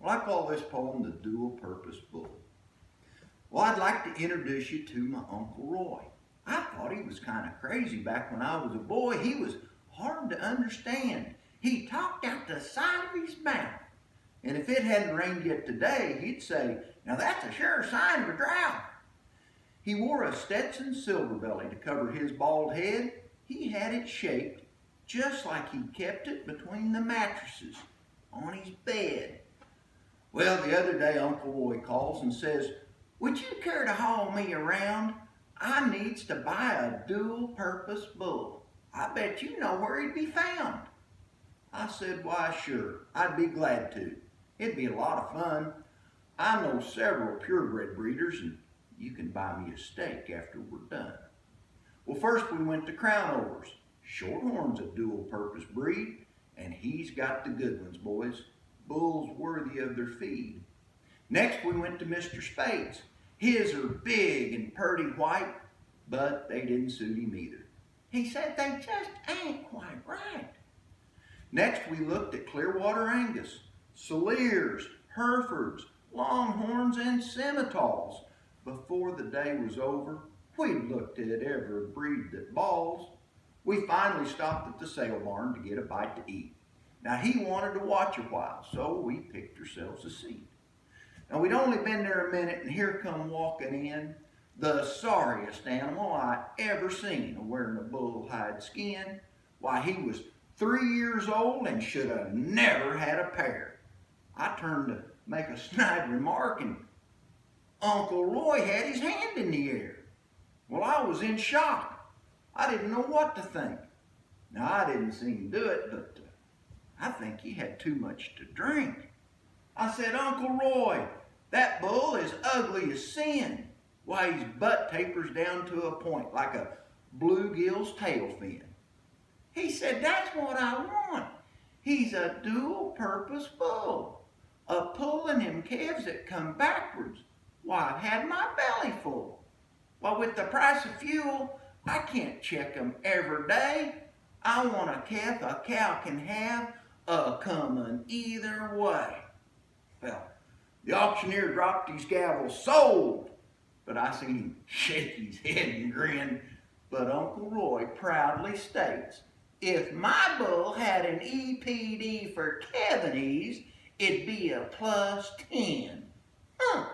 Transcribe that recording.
Well, I call this poem The Dual Purpose Bull. Well, I'd like to introduce you to my Uncle Roy. I thought he was kind of crazy back when I was a boy. He was hard to understand. He talked out the side of his mouth. And if it hadn't rained yet today, he'd say, "Now that's a sure sign of a drought." He wore a Stetson silver belly to cover his bald head. He had it shaped just like he kept it between the mattresses on his bed. Well, the other day Uncle Roy calls and says, "Would you care to haul me around? I needs to buy a dual-purpose bull. I bet you know where he'd be found." I said, "Why, sure, I'd be glad to. It'd be a lot of fun. I know several purebred breeders, and you can buy me a steak after we're done." Well, first we went to Crownovers. Shorthorn's a dual-purpose breed, and he's got the good ones, boys. Bulls worthy of their feed. Next we went to Mr. Spade's. His are big and purty white, but they didn't suit him either. He said they just ain't quite right. Next we looked at Clearwater Angus, Saliers, Herefords, Longhorns, and Scimitals. Before the day was over, we looked at every breed that balls. We finally stopped at the sale barn to get a bite to eat. Now he wanted to watch a while, so we picked ourselves a seat. Now we'd only been there a minute, and here come walking in the sorriest animal I ever seen wearing a bull hide skin. Why, he was 3 years old and should have never had a pair. I turned to make a snide remark, and Uncle Roy had his hand in the air. Well, I was in shock. I didn't know what to think. Now, I didn't see him do it, but I think he had too much to drink. I said, "Uncle Roy, that bull is ugly as sin. Why, his butt tapers down to a point like a bluegill's tail fin." He said, "That's what I want. He's a dual-purpose bull. A-pulling him calves that come backwards. Why, I've had my belly full. Why, with the price of fuel, I can't check 'em every day. I want a calf a cow can have, a-comin' either way." Well, the auctioneer dropped his gavel, "Sold!" But I seen him shake his head and grin. But Uncle Roy proudly states, "If my bull had an EPD for Kevinese, it'd be a +10. Huh.